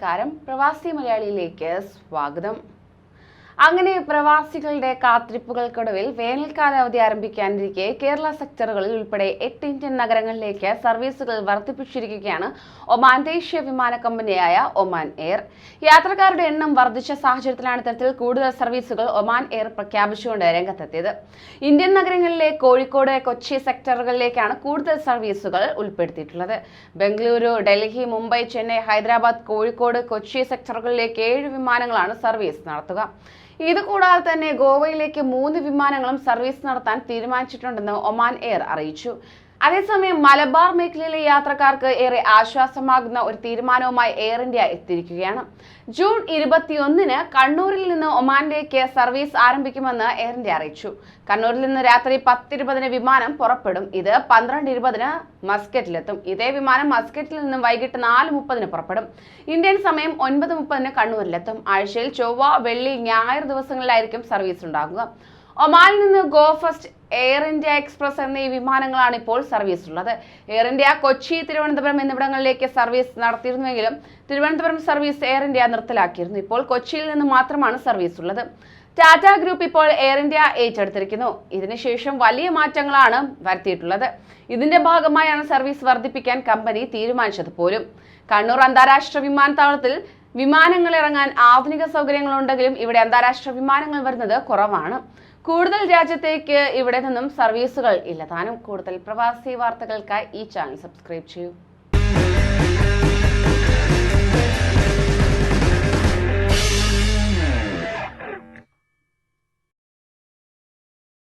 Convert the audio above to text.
നമസ്കാരം. പ്രവാസി മലയാളിയിലേക്ക് സ്വാഗതം. അങ്ങനെ പ്രവാസികളുടെ കാത്തിരിപ്പുകൾക്കൊടുവിൽ വേനൽക്കാല അവധി ആരംഭിക്കാനിരിക്കെ കേരള സെക്ടറുകളിൽ ഉൾപ്പെടെ 8 ഇന്ത്യൻ നഗരങ്ങളിലേക്ക് സർവീസുകൾ വർദ്ധിപ്പിച്ചിരിക്കുകയാണ് ഒമാൻ ദേശീയ വിമാന കമ്പനിയായ ഒമാൻ എയർ. യാത്രക്കാരുടെ എണ്ണം വർദ്ധിച്ച സാഹചര്യത്തിലാണ് ഇത്തരത്തിൽ കൂടുതൽ സർവീസുകൾ ഒമാൻ എയർ പ്രഖ്യാപിച്ചുകൊണ്ട് രംഗത്തെത്തിയത്. ഇന്ത്യൻ നഗരങ്ങളിലെ കോഴിക്കോട്, കൊച്ചി സെക്ടറുകളിലേക്കാണ് കൂടുതൽ സർവീസുകൾ ഉൾപ്പെടുത്തിയിട്ടുള്ളത്. ബംഗളൂരു, ഡൽഹി, മുംബൈ, ചെന്നൈ, ഹൈദരാബാദ്, കോഴിക്കോട്, കൊച്ചി സെക്ടറുകളിലേക്ക് 7 വിമാനങ്ങളാണ് സർവീസ് നടത്തുക. ഇതുകൂടാതെ തന്നെ ഗോവയിലേക്ക് 3 വിമാനങ്ങളും സർവീസ് നടത്താൻ തീരുമാനിച്ചിട്ടുണ്ടെന്ന് ഒമാൻ എയർ അറിയിച്ചു. അതേസമയം മലബാർ മേഖലയിലെ യാത്രക്കാർക്ക് ഏറെ ആശ്വാസമാകുന്ന ഒരു തീരുമാനവുമായി എയർ ഇന്ത്യ എത്തിയിരിക്കുകയാണ്. ജൂൺ 21-ന് കണ്ണൂരിൽ നിന്ന് ഒമാനിലേക്ക് സർവീസ് ആരംഭിക്കുമെന്ന് എയർ ഇന്ത്യ അറിയിച്ചു. കണ്ണൂരിൽ നിന്ന് രാത്രി 10:20-ന് വിമാനം പുറപ്പെടും. ഇത് 12:20-ന് മസ്കറ്റിലെത്തും. ഇതേ വിമാനം മസ്കറ്റിൽ നിന്നും വൈകിട്ട് 4:30-ന് പുറപ്പെടും. ഇന്ത്യൻ സമയം 9:30-ന് കണ്ണൂരിലെത്തും. ആഴ്ചയിൽ ചൊവ്വ, വെള്ളി, ഞായർ ദിവസങ്ങളിലായിരിക്കും സർവീസ് ഉണ്ടാകുക. ഒമാനിൽ നിന്ന് go first, air India express എന്നീ വിമാനങ്ങളാണ് ഇപ്പോൾ സർവീസ് ഉള്ളത്. എയർ ഇന്ത്യ കൊച്ചി, തിരുവനന്തപുരം എന്നിവിടങ്ങളിലേക്ക് സർവീസ് നടത്തിയിരുന്നുവെങ്കിലും തിരുവനന്തപുരം സർവീസ് എയർ ഇന്ത്യ നിർത്തലാക്കിയിരുന്നു. ഇപ്പോൾ കൊച്ചിയിൽ നിന്ന് മാത്രമാണ് സർവീസ് ഉള്ളത്. ടാറ്റ ഗ്രൂപ്പ് ഇപ്പോൾ എയർ ഇന്ത്യ ഏറ്റെടുത്തിരിക്കുന്നു. ഇതിനുശേഷം വലിയ മാറ്റങ്ങളാണ് വരുത്തിയിട്ടുള്ളത്. ഇതിന്റെ ഭാഗമായാണ് സർവീസ് വർദ്ധിപ്പിക്കാൻ കമ്പനി തീരുമാനിച്ചത് പോലും. കണ്ണൂർ അന്താരാഷ്ട്ര വിമാനത്താവളത്തിൽ വിമാനങ്ങൾ ഇറങ്ങാൻ ആധുനിക സൗകര്യങ്ങളുണ്ടെങ്കിലും ഇവിടെ അന്താരാഷ്ട്ര വിമാനങ്ങൾ വരുന്നത് കുറവാണ്. കൂടുതൽ രാജ്യത്തേക്ക് ഇവിടെ നിന്നും സർവീസുകൾ ഇല്ല താനും. കൂടുതൽ പ്രവാസി വാർത്തകൾക്കായി ഈ ചാനൽ സബ്സ്ക്രൈബ് ചെയ്യൂ.